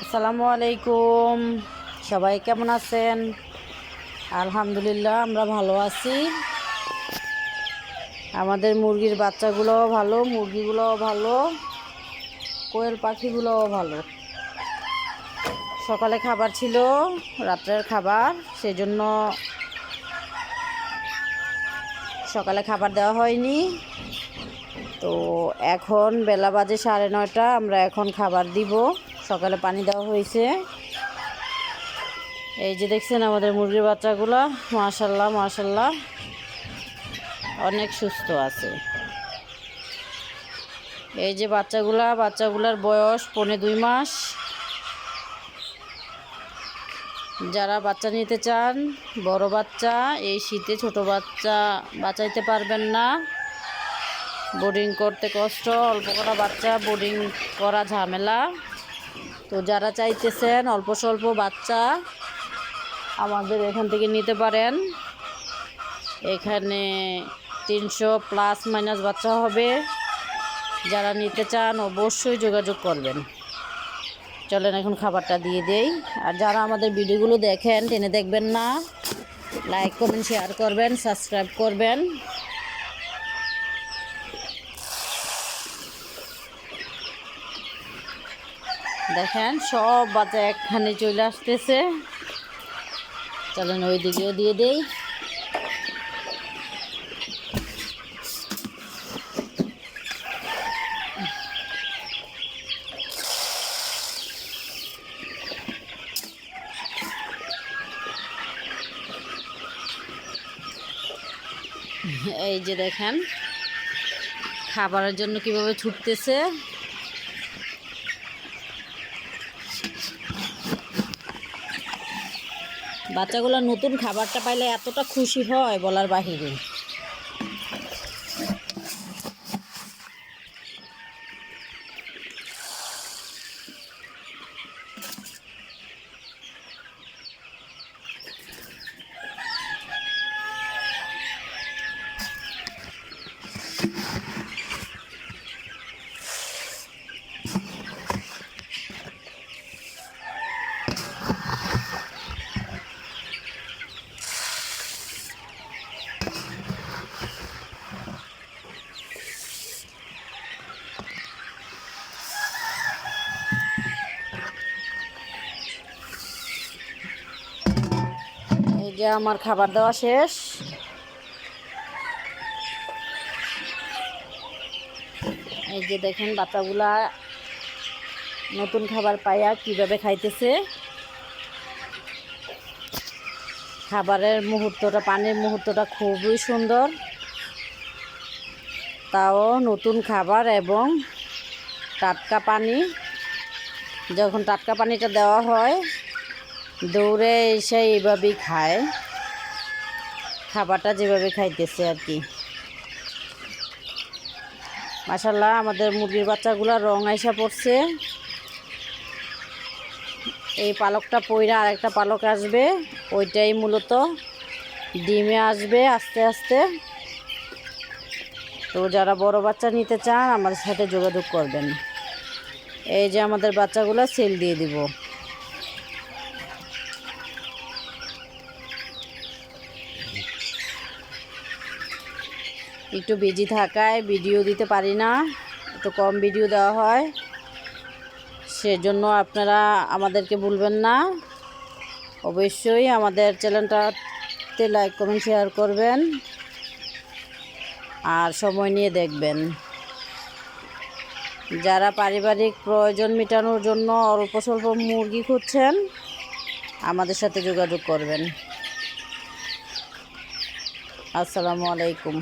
আসসালামু আলাইকুম। সবাই কেমন আছেন? আলহামদুলিল্লাহ, আমরা ভালো আছি। আমাদের মুরগির বাচ্চাগুলোও ভালো, মুরগিগুলোও ভালো, কোয়েল পাখিগুলোও ভালো। সকালে খাবার ছিল, রাত্রের খাবার, সেজন্য সকালে খাবার দেওয়া হয়নি। তো এখন বেলা বাজে 9:30, আমরা এখন খাবার দিব। সকালে পানি দেওয়া হয়েছে। এই যে দেখছেন আমাদের মুরগির বাচ্চাগুলো, মাশাল্লাহ মাশাল্লাহ অনেক সুস্থ আছে। এই যে বাচ্চাগুলার বয়স 2.5 মাস। যারা বাচ্চা নিতে চান, বড় বাচ্চা, এই শীতে ছোট বাচ্চা বাঁচাইতে পারবেন না, বোর্ডিং করতে কষ্ট, অল্প করা বাচ্চা বোর্ডিং করা ঝামেলা। তো যারা চাইতেছেন অল্প স্বল্প বাচ্চা, আমাদের এখান থেকে নিতে পারেন। এখানে 300+ বাচ্চা হবে। যারা নিতে চান অবশ্যই যোগাযোগ করবেন। চলেন এখন খাবারটা দিয়ে দেই। আর যারা আমাদের ভিডিওগুলো দেখেন, টেনে দেখবেন না, লাইক কমেন্ট শেয়ার করবেন, সাবস্ক্রাইব করবেন। দেখেন সব বাচ্চা একখানে চলে আসতেছে। চলেন ওই দিকেও দিয়ে দেই। এই যে দেখেন খাবারের জন্য কিভাবে ছুটতেছে। বাচ্চাগুলো নতুন খাবারটা পাইলে এতটা খুশি হয় বলার বাহিরে। এই যে আমার খাবার দেওয়া শেষ। এই যে দেখেন বাচ্চাগুলা নতুন খাবার পাইয়া কিভাবে খাইতেছে। খাবারের মুহূর্তটা, পানির মুহূর্তটা খুবই সুন্দর। তাও নতুন খাবার এবং টাটকা পানি। যখন টাটকা পানিটা দেওয়া হয়, দৌড়ে এসে এইভাবেই খায়, খাবারটা যেভাবে খাইতেছে আর কি। মাশাল্লাহ আমাদের মুরগির বাচ্চাগুলোর রং আইসা পড়ছে। এই পালকটা পইরা আরেকটা পালক আসবে, ওইটাই মূলত ডিমে আসবে আস্তে আস্তে। তো যারা বড় বাচ্চা নিতে চান আমাদের সাথে যোগাযোগ করবেন। এই যে আমাদের বাচ্চাগুলো সেল দিয়ে দিব। একটু বিজি থাকায় ভিডিও দিতে পারি না, একটু কম ভিডিও দেওয়া হয়, সেজন্য আপনারা আমাদেরকে ভুলবেন না। অবশ্যই আমাদের চ্যানেলটাতে লাইক কমেন্ট শেয়ার করবেন আর সময় নিয়ে দেখবেন। যারা পারিবারিক প্রয়োজন মেটানোর জন্য অল্প স্বল্প মুরগি খুঁজছেন, আমাদের সাথে যোগাযোগ করবেন। আসসালামু আলাইকুম।